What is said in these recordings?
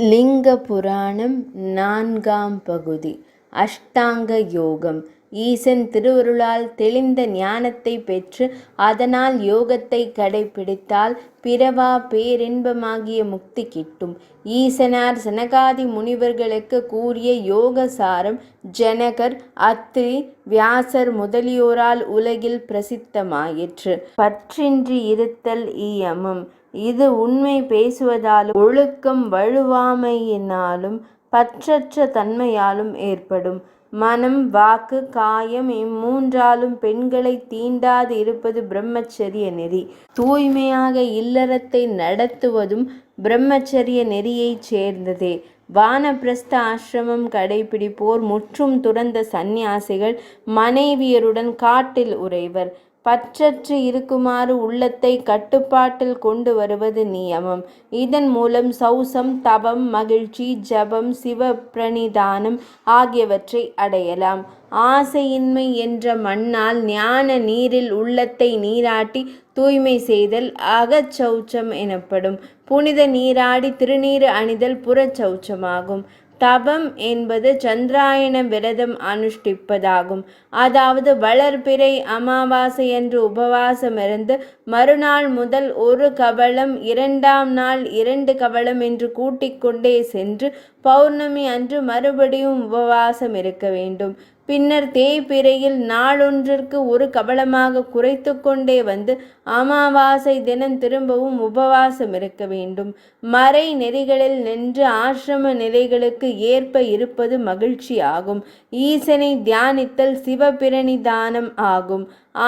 லிங்க புராணம் நான்காம் பகுதி. அஷ்டாங்க யோகம். ஈசன் திருவருளால் தெளிந்த ஞானத்தை பெற்று அதனால் யோகத்தை கடைப்பிடித்தால் பிறவா பேரின்பமாகிய முக்தி கிட்டும். ஈசனார் சனகாதி முனிவர்களுக்கு கூறிய யோகசாரம் ஜனகர், அத்ரி, வியாசர் முதலியோரால் உலகில் பிரசித்தமாயிற்று. பற்றின்றி இருத்தல் இயமம். இது உண்மை பேசுவதாலும் ஒழுக்கம் வழுவாமையினாலும் பற்றற்ற தன்மையாலும் ஏற்படும். மனம், வாக்கு, காயம் இம்மூன்றாலும் பெண்களை தீண்டாது இருப்பது பிரம்மச்சரிய நெறி. தூய்மையாக இல்லறத்தை நடத்துவதும் பிரம்மச்சரிய நெறியைச் சேர்ந்ததே. வானப்பிரஸ்த ஆசிரமம் கடைபிடிப்போர் முற்றும் துறந்த சந்நியாசிகள் மனைவியருடன் காட்டில் உறைவர். பற்றற்று இருக்குமாறு உள்ளத்தை கட்டுப்பாட்டில் கொண்டு வருவது நியமம். இதன் மூலம் சௌசம், தபம், மகிழ்ச்சி, ஜபம், சிவ பிரணிதானம் ஆகியவற்றை அடையலாம். ஆசையின்மை என்ற மண்ணால் ஞான நீரில் உள்ளத்தை நீராட்டி தூய்மை செய்தல் அகச்சௌச்சம் எனப்படும். புனித நீராடி திருநீறு அணிதல் புறச்சௌச்சமாகும். தபம் என்பது சந்திராயண விரதம் அனுஷ்டிப்பதாகும். அதாவது வளர்பிறை அமாவாசையன்று உபவாசமிருந்து மறுநாள் முதல் ஒரு கவளம், இரண்டாம் நாள் 2 கவளம் என்று கூட்டிக் கொண்டே சென்று பௌர்ணமி அன்று மறுபடியும் உபவாசம் இருக்க வேண்டும். பின்னர் தேய்பிறையில் நாளொன்றிற்கு 1 கவளமாக குறைத்து கொண்டே வந்து அமாவாசை தினம் திரும்பவும் உபவாசம் இருக்க வேண்டும். மறை நெறிகளில் நின்று ஆசிரம நிலைகளுக்கு ஏற்ப இருப்பது மகிழ்ச்சி ஆகும். ஈசனை தியானித்தல் சிவபிரணிதானம் ஆகும்.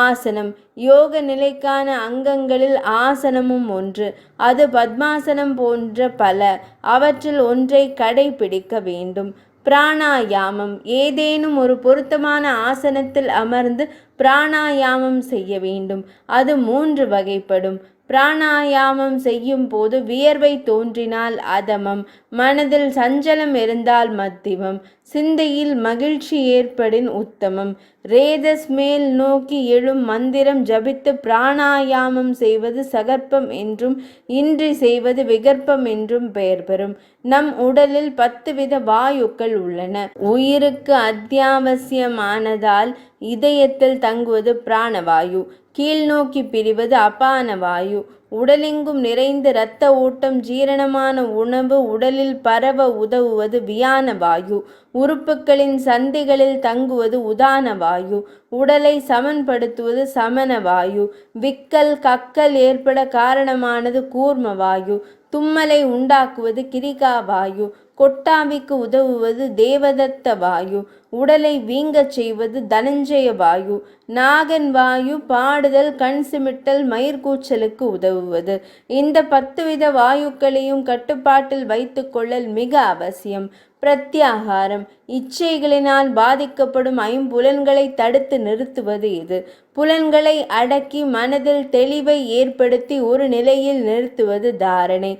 ஆசனம். யோக நிலைக்கான அங்கங்களில் ஆசனமும் ஒன்று. அது பத்மாசனம் போன்ற பல. அவற்றில் ஒன்றை கடைபிடிக்க வேண்டும். பிராணாயாமம். ஏதேனும் ஒரு பொருத்தமான ஆசனத்தில் அமர்ந்து பிராணாயாமம் செய்ய வேண்டும். அது 3 வகைப்படும். பிராணாயாமம் செய்யும் போது வியர்வை தோன்றினால் அதமம், மனதில் சஞ்சலம் இருந்தால் மத்திமம், சிந்தையில் மகிழ்ச்சி ஏற்படின் உத்தமம். ரேதஸ் மேல் நோக்கி எழும் மந்திரம் ஜபித்து பிராணாயாமம் செய்வது சகற்பம் என்றும் இன்றி செய்வது விகற்பம் என்றும் பெயர் பெறும். நம் உடலில் 10 வித வாயுக்கள் உள்ளன. உயிருக்கு அத்தியாவசியமானதால் இதயத்தில் தங்குவது பிராணவாயு, கீழ்நோக்கி பிரிவது அபான வாயு. உடலெங்கும் நிறைந்து இரத்த ஓட்டம், ஜீரணமான உணவு உடலில் பரவ உதவுவது வியான வாயு. உறுப்புகளின் சந்திகளில் தங்குவது உதான வாயு. உடலை சமன்படுத்துவது சமன வாயு. விக்கல், கக்கல் ஏற்பட காரணமானது கூர்ம வாயு. தும்மலை உண்டாக்குவது கிரிகா வாயு. கொட்டாவிக்கு உதவுவது தேவதத்த வாயு. உடலை வீங்கச் செய்வது தனஞ்சய வாயு. நாகன் வாயு பாடுதல், கண் சிமிட்டல், மயிர்கூச்சலுக்கு உதவுவது. இந்த 10 வித வாயுக்களையும் கட்டுப்பாட்டில் வைத்து கொள்ளல் மிக அவசியம். பிரத்யாகாரம். இச்சைகளினால் பாதிக்கப்படும் ஐம்புலன்களை தடுத்து நிறுத்துவது இது. புலன்களை அடக்கி மனதில் தெளிவை ஏற்படுத்தி ஒரு நிலையில் நிறுத்துவது தாரணை.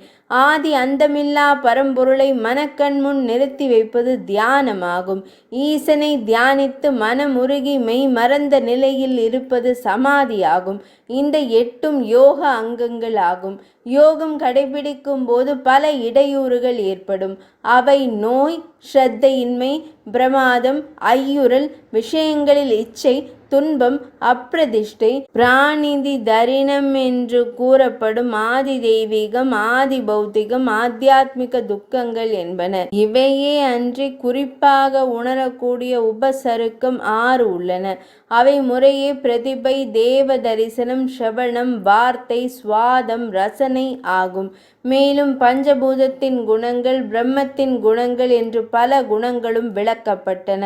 ஆதி அந்தமில்லா பரம்பொருளை மனக்கண் முன் நிறுத்தி வைப்பது தியானமாகும். ஈசனை தியானித்து மனமுருகி மெய் மறந்த நிலையில் இருப்பது சமாதியாகும். இந்த 8ம் யோக அங்கங்கள் ஆகும். யோகம் கடைபிடிக்கும் போது பல இடையூறுகள் ஏற்படும். அவை நோய், ஸ்ரத்தையின்மை, பிரமாதம், ஐயுறல், விஷயங்களில் இச்சை, துன்பம், அப்பிரதிஷ்டை, பிராணிதி தரினம் என்று கூறப்படும் ஆதி தெய்வீகம், ஆதி பௌத்திகம், ஆத்தியாத்மிக துக்கங்கள் என்பன. இவையே அன்றி குறிப்பாக உணரக்கூடிய உபசருக்கம் 6 உள்ளன. அவை முறையே பிரதிபை, தேவ தரிசனம், ஸ்ரவணம், வார்த்தை, சுவாதம், ரசனை ஆகும். மேலும் பஞ்சபூதத்தின் குணங்கள், பிரம்மத்தின் குணங்கள் என்று பல குணங்களும் விளக்கப்பட்டன.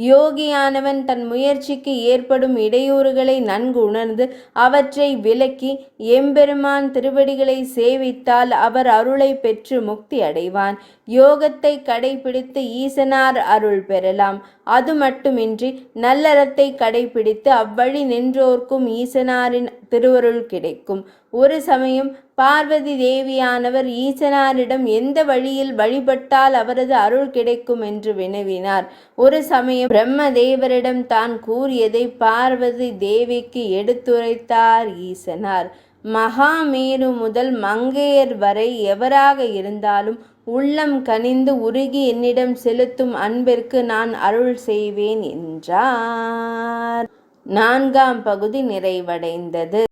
யோகியானவன் தன் முயற்சிக்கு ஏற்படும் இடையூறுகளை நன்கு உணர்ந்து அவற்றை விலக்கி எம்பெருமான் திருவடிகளை சேவித்தால் அவர் அருளை பெற்று முக்தி அடைவான். யோகத்தை கடைபிடித்து ஈசனார் அருள் பெறலாம். அது மட்டுமின்றி நல்லறத்தை கடைபிடித்து அவ்வழி நின்றோர்க்கும் ஈசனாரின் திருவருள் கிடைக்கும். ஒரு சமயம் பார்வதி தேவியானவர் ஈசனாரிடம் எந்த வழியில் வழிபட்டால் அவரது அருள் கிடைக்கும் என்று வினவினார். ஒரு சமயம் பிரம்மதேவரிடம் தான் கூறியதை பார்வதி தேவிக்கு எடுத்துரைத்தார் ஈசனார். மகாமேரு முதல் மங்கையர் வரை எவராக இருந்தாலும் உள்ளம் கனிந்து உருகி என்னிடம் செலுத்தும் அன்பிற்கு நான் அருள் செய்வேன் என்றார். 4ஆம் பகுதி நிறைவடைந்தது.